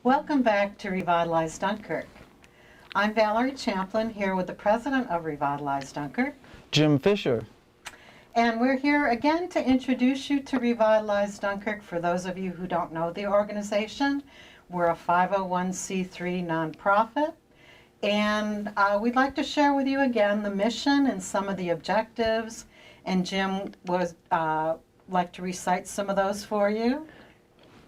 Welcome back to Revitalized Dunkirk. I'm Valerie Champlin here with the president of Revitalized Dunkirk, Jim Fisher. and we're here again to introduce you to Revitalized Dunkirk. For those of you who don't know the organization, we're a 501c3 nonprofit, and we'd like to share with you again the mission and some of the objectives, and Jim would like to recite some of those for you.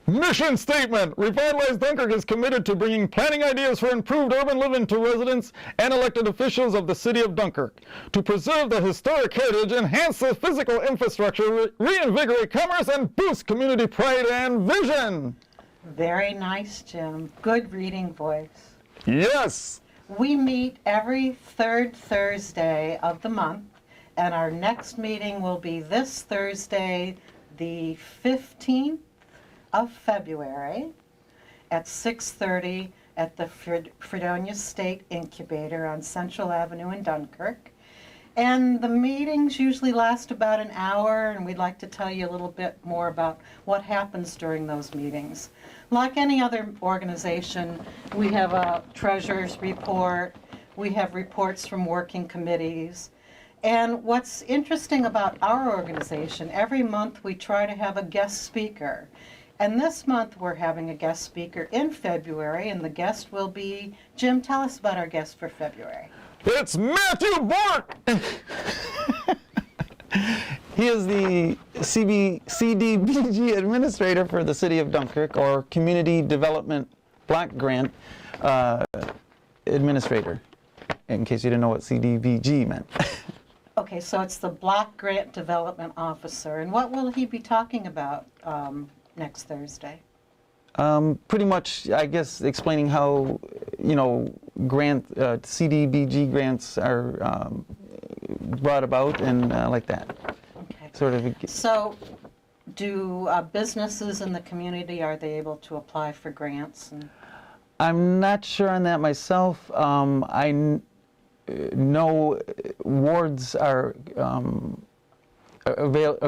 Mission statement! Revitalized Dunkirk is committed to bringing planning ideas for improved urban living to residents and elected officials of the city of Dunkirk. To preserve the historic heritage, enhance the physical infrastructure, reinvigorate commerce, and boost community pride and vision. Very nice, Jim. Good reading voice. Yes! We meet every third Thursday of the month, and our next meeting will be this Thursday, the 15th of February at 6:30 at the Fredonia State Incubator on Central Avenue in Dunkirk. And the meetings usually last about an hour, and we'd like to tell you a little bit more about what happens during those meetings. Like any other organization, we have a treasurer's report, we have reports from working committees. And what's interesting about our organization, every month we try to have a guest speaker. And this month we're having a guest speaker in February, and the guest will be, Jim, tell us about our guest for February. It's Matthew Bork! He is the CDBG administrator for the city of Dunkirk, or Community Development Block Grant administrator, in case you didn't know what CDBG meant. Okay, so it's the Block Grant Development Officer. And what will he be talking about next Thursday? Pretty much, I guess, explaining how, CDBG grants are brought about and like that. Okay. Sort of. So do businesses in the community, are they able to apply for grants? I'm not sure on that myself. I know wards are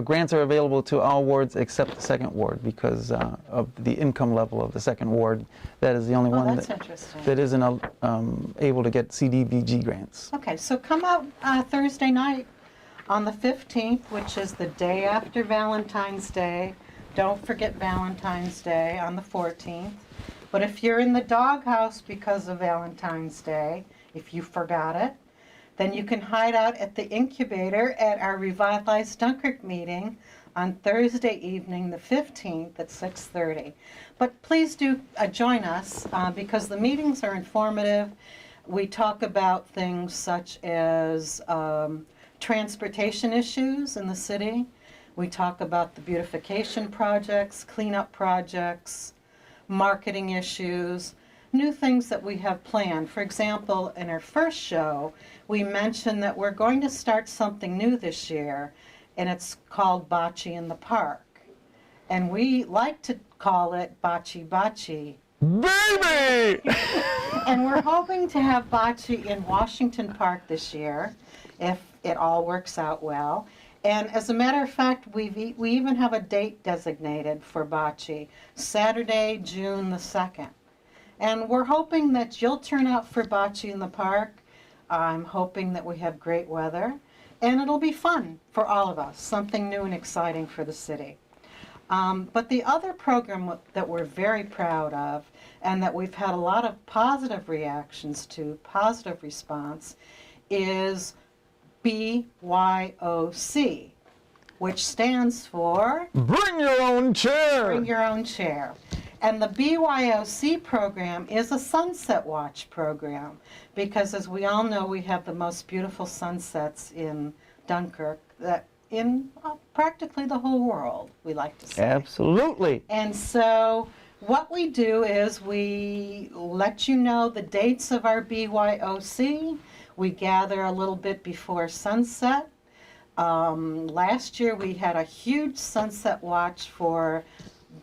grants are available to all wards except the second ward because of the income level of the second ward. That is the only one that isn't able to get CDBG grants. Okay, so come out Thursday night on the 15th, which is the day after Valentine's Day. Don't forget Valentine's Day on the 14th. But if you're in the doghouse because of Valentine's Day, if you forgot it, then you can hide out at the incubator at our Revitalized Dunkirk meeting on Thursday evening, the 15th at 6:30. But please do join us because the meetings are informative. We talk about things such as transportation issues in the city. We talk about the beautification projects, cleanup projects, marketing issues, new things that we have planned. For example, in our first show, we mentioned that we're going to start something new this year, and it's called Bocce in the Park. And we like to call it Bocce Bocce. Baby! And we're hoping to have bocce in Washington Park this year, if it all works out well. And as a matter of fact, we even have a date designated for bocce, Saturday, June the 2nd. And we're hoping that you'll turn out for bocce in the park. I'm hoping that we have great weather, and it'll be fun for all of us, something new and exciting for the city. But the other program that we're very proud of, and that we've had a lot of positive reactions to, positive response, is BYOC, which stands for Bring Your Own Chair! Bring Your Own Chair. And the BYOC program is a sunset watch program because, as we all know, we have the most beautiful sunsets in Dunkirk, that in practically the whole world, we like to say. Absolutely. And so what we do is we let you know the dates of our BYOC. We gather a little bit before sunset. Last year we had a huge sunset watch for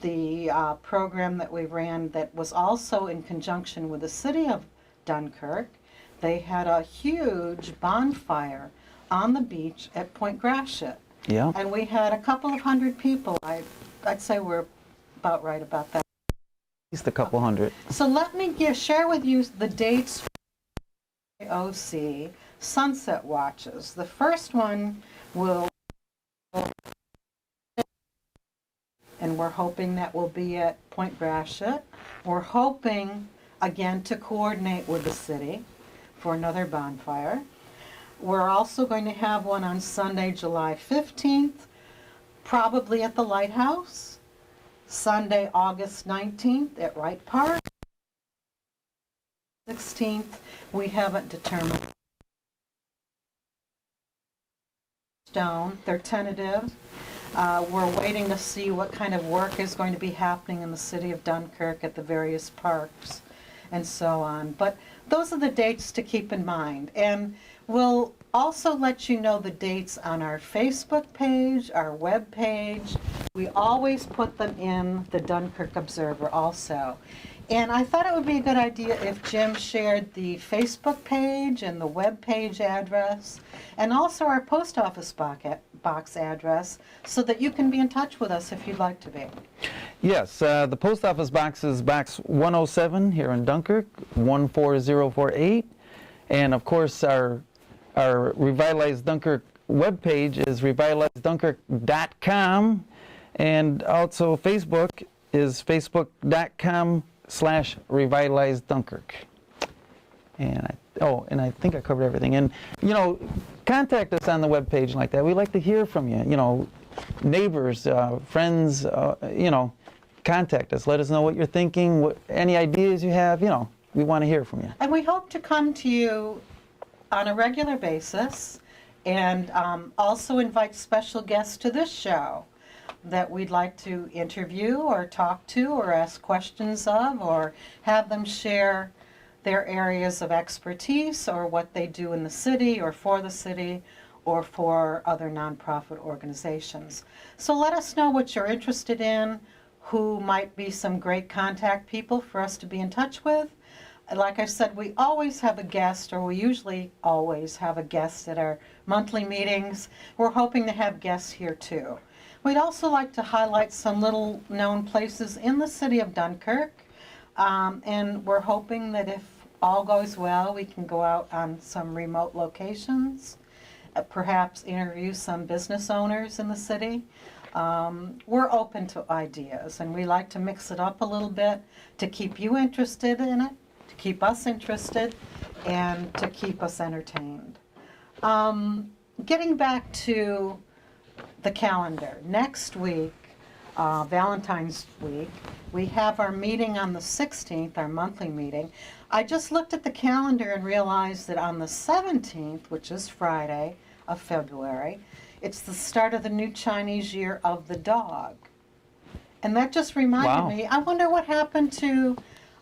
the program that we ran that was also in conjunction with the city of Dunkirk. They had a huge bonfire on the beach at Point Gratiot. Yeah. And we had a couple of hundred people. I'd say we're about right about that. least a couple hundred. So let me share with you the dates for OC sunset watches. The first one will, and we're hoping that will be at Point Gratiot. We're hoping, again, to coordinate with the city for another bonfire. We're also going to have one on Sunday, July 15th, probably at the Lighthouse. Sunday, August 19th at Wright Park. 16th, we haven't determined. They're tentative. We're waiting to see what kind of work is going to be happening in the city of Dunkirk at the various parks and so on. But those are the dates to keep in mind. And we'll also let you know the dates on our Facebook page, our web page. We always put them in the Dunkirk Observer also. And I thought it would be a good idea if Jim shared the Facebook page and the web page address and also our post office box address so that you can be in touch with us if you'd like to be. Yes, the post office box is box 107 here in Dunkirk, 14048. And of course our Revitalized Dunkirk webpage is revitalizeddunkirk.com, and also Facebook is facebook.com/revitalizeddunkirk. And I think I covered everything. And contact us on the webpage like that. We like to hear from you. Neighbors, friends. Contact us. Let us know what you're thinking. Any ideas you have. We want to hear from you. And we hope to come to you on a regular basis, and also invite special guests to this show that we'd like to interview or talk to or ask questions of or have them share their areas of expertise or what they do in the city or for the city or for other nonprofit organizations. So let us know what you're interested in, who might be some great contact people for us to be in touch with. Like I said, we always have a guest, or we usually always have a guest at our monthly meetings. We're hoping to have guests here too. We'd also like to highlight some little known places in the city of Dunkirk, and we're hoping that if all goes well, we can go out on some remote locations, perhaps interview some business owners in the city. We're open to ideas, and we like to mix it up a little bit to keep you interested in it, to keep us interested, and to keep us entertained. Getting back to the calendar, next week, Valentine's week, we have our meeting on the 16th, our monthly meeting. I just looked at the calendar and realized that on the 17th, which is Friday of February, it's the start of the new Chinese year of the dog. And that just reminded me, I wonder what happened to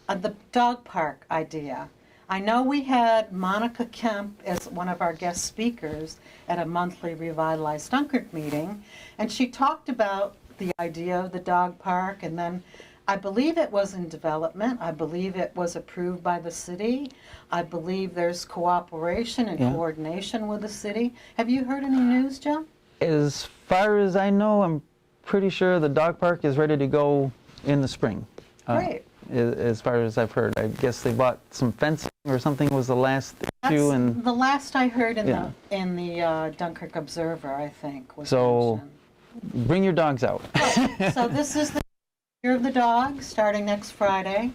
the dog park idea. I know we had Monica Kemp as one of our guest speakers at a monthly Revitalized Dunkirk meeting, and she talked about the idea of the dog park, and then I believe it was in development. I believe it was approved by the city. I believe there's cooperation and coordination with the city. Have you heard any news, Jim? As far as I know, I'm pretty sure the dog park is ready to go in the spring. Great. As far as I've heard. I guess they bought some fencing or something was the last issue. That's the last I heard in the Dunkirk Observer, I think. Was mentioned. Bring your dogs out. Right. So this is the year of the dog, starting next Friday.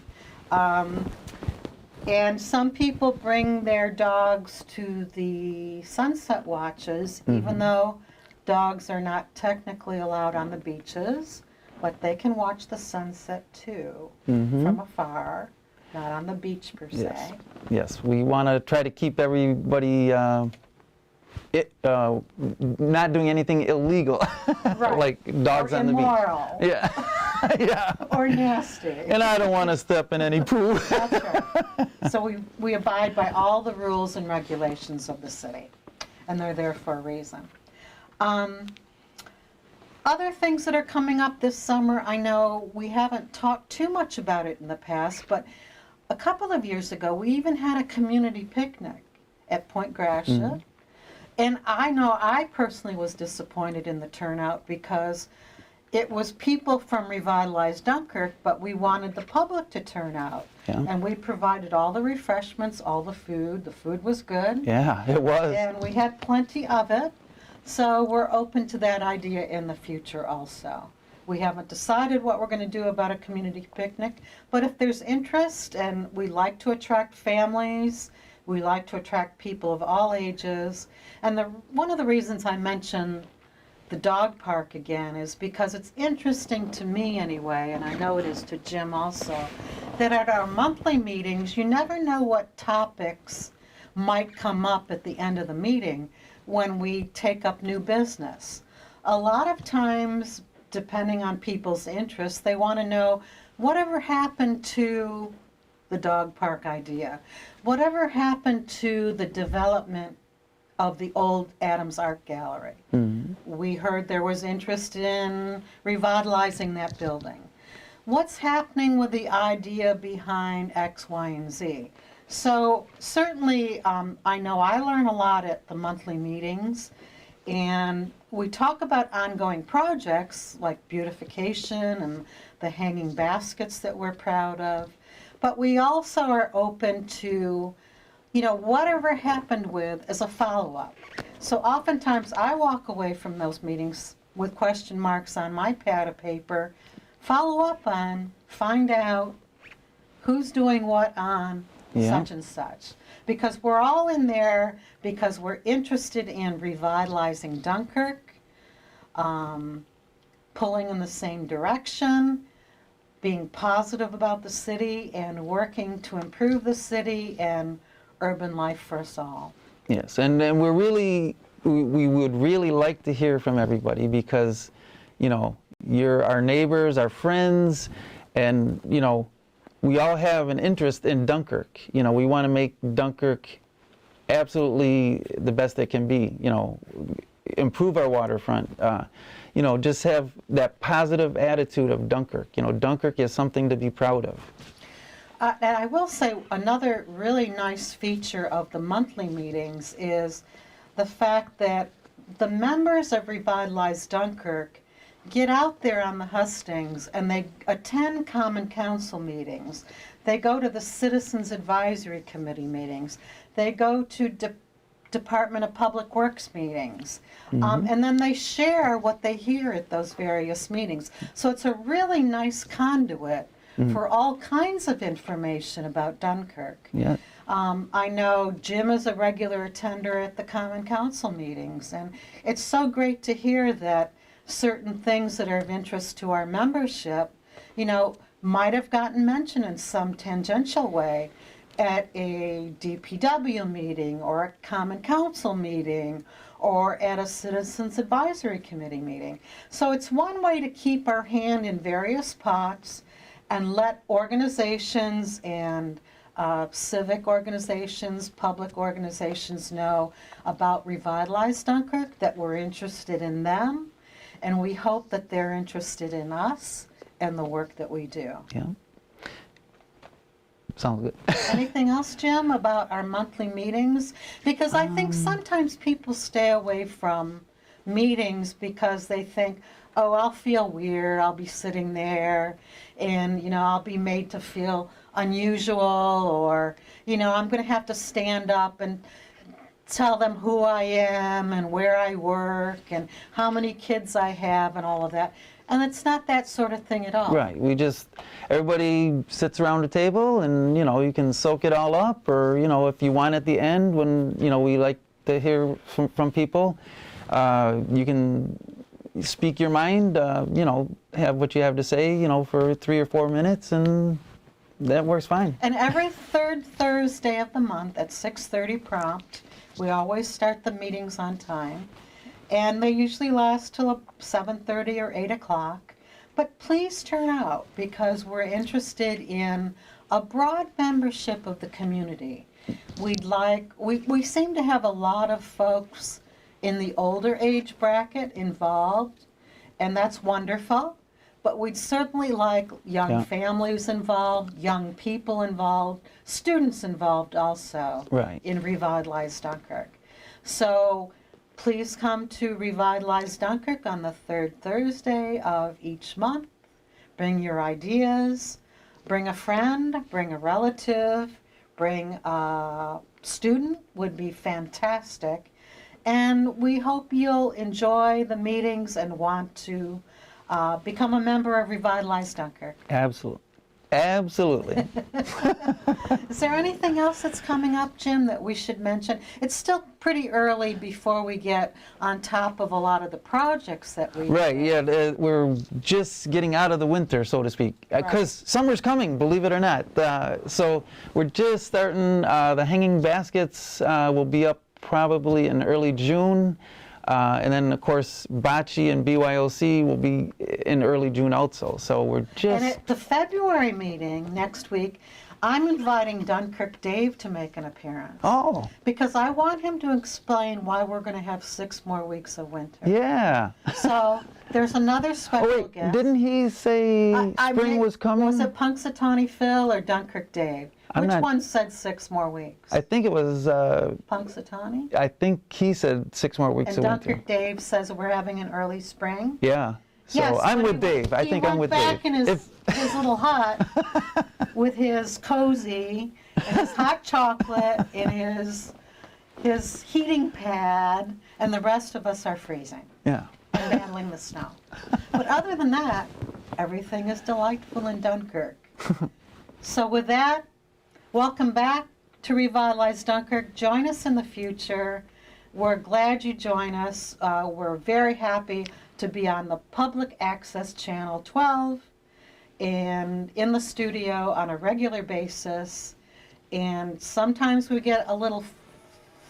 And some people bring their dogs to the sunset watches, even though dogs are not technically allowed on the beaches. But they can watch the sunset too, from afar, not on the beach per se. Yes, we want to try to keep everybody not doing anything illegal, Right. like dogs on the beach. Immoral. Yeah, yeah. Or nasty. And I don't want to step in any pool. That's right. So we abide by all the rules and regulations of the city, and they're there for a reason. Other things that are coming up this summer, I know we haven't talked too much about it in the past, but a couple of years ago we even had a community picnic at Point Gratiot. And I know I personally was disappointed in the turnout because it was people from Revitalized Dunkirk, but we wanted the public to turn out. Yeah. And we provided all the refreshments, all the food. The food was good. Yeah, it was. And we had plenty of it. So we're open to that idea in the future also. We haven't decided what we're going to do about a community picnic, but if there's interest, and we like to attract families, we like to attract people of all ages. And one of the reasons I mentioned the dog park again is because it's interesting to me anyway, and I know it is to Jim also, that at our monthly meetings, you never know what topics might come up at the end of the meeting when we take up new business. A lot of times, depending on people's interests, they want to know whatever happened to the dog park idea, whatever happened to the development of the old Adams Art Gallery. Mhm. We heard there was interest in revitalizing that building. What's happening with the idea behind X, Y, and Z? So certainly, I know I learn a lot at the monthly meetings, and we talk about ongoing projects like beautification and the hanging baskets that we're proud of, but we also are open to, whatever happened with as a follow-up. So oftentimes I walk away from those meetings with question marks on my pad of paper, follow up on, find out who's doing what on such and such. Because we're all in there because we're interested in revitalizing Dunkirk, pulling in the same direction, being positive about the city, and working to improve the city and urban life for us all. Yes, and we would really like to hear from everybody because, you're our neighbors, our friends, and, we all have an interest in Dunkirk. We want to make Dunkirk absolutely the best it can be, improve our waterfront, just have that positive attitude of Dunkirk. Dunkirk is something to be proud of. And I will say another really nice feature of the monthly meetings is the fact that the members of Revitalized Dunkirk get out there on the hustings and they attend Common Council meetings. They go to the Citizens Advisory Committee meetings. They go to Department of Public Works meetings. And then they share what they hear at those various meetings. So it's a really nice conduit for all kinds of information about Dunkirk. Yeah. I know Jim is a regular attender at the Common Council meetings, and it's so great to hear that certain things that are of interest to our membership, might have gotten mentioned in some tangential way at a DPW meeting or a Common Council meeting or at a Citizens Advisory Committee meeting. So it's one way to keep our hand in various pots and let organizations and civic organizations, public organizations know about Revitalized Dunkirk, that we're interested in them, and we hope that they're interested in us and the work that we do. Yeah. Sounds good. Anything else, Jim, about our monthly meetings? Because I think sometimes people stay away from meetings because they think, oh, I'll feel weird, I'll be sitting there, and, I'll be made to feel unusual, or, I'm going to have to stand up and tell them who I am and where I work and how many kids I have and all of that. And it's not that sort of thing at all. Right. Everybody sits around a table and, you can soak it all up, or, if you want at the end when, we like to hear from people, you can speak your mind, have what you have to say, for 3 or 4 minutes, and that works fine. And every third Thursday of the month at 6:30 prompt, we always start the meetings on time. And they usually last till 7:30 or 8 o'clock. But please turn out, because we're interested in a broad membership of the community. We seem to have a lot of folks in the older age bracket involved, and that's wonderful. But we'd certainly like young families involved, young people involved, students involved also Right. in Revitalized Dunkirk. So Please come to Revitalized Dunkirk on the third Thursday of each month. Bring your ideas, bring a friend, bring a relative, bring a student would be fantastic. And we hope you'll enjoy the meetings and want to become a member of Revitalized Dunkirk. Absolutely. Absolutely. Is there anything else that's coming up, Jim, that we should mention? It's still pretty early before we get on top of a lot of the projects that we Right, yeah, we're just getting out of the winter, so to speak, because summer's coming, believe it or not. So we're just starting, the hanging baskets will be up probably in early June. And then, of course, Bocce and BYOC will be in early June also. So we're just... And at the February meeting next week, I'm inviting Dunkirk Dave to make an appearance. Oh. Because I want him to explain why we're going to have 6 more weeks of winter. Yeah. So there's another special Oh, wait, guest. didn't he say spring was coming? Was it Punxsutawney Phil or Dunkirk Dave? I'm Which not- one said 6 more weeks? I think it was, Punxsutawney? I think he said 6 more weeks And of winter. Dunkirk Dave says we're having an early spring? Yeah. So Yes, I'm when with Dave. I think I'm with He Dave. went back in his little hut with his cozy and his hot chocolate and his heating pad, and the rest of us are freezing Yeah. and battling the snow. But other than that, everything is delightful in Dunkirk. So with that, welcome back to Revitalized Dunkirk. Join us in the future. We're glad you join us. We're very happy to be on the public access channel 12 and in the studio on a regular basis. And sometimes we get a little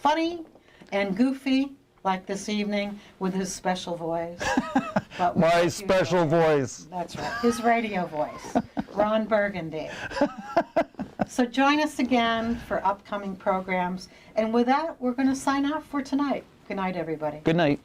funny and goofy, like this evening with his special voice. But we My hope you special enjoy it. voice. That's right, his radio voice, Ron Burgundy. So join us again for upcoming programs. And with that, we're going to sign off for tonight. Good night, everybody. Good night.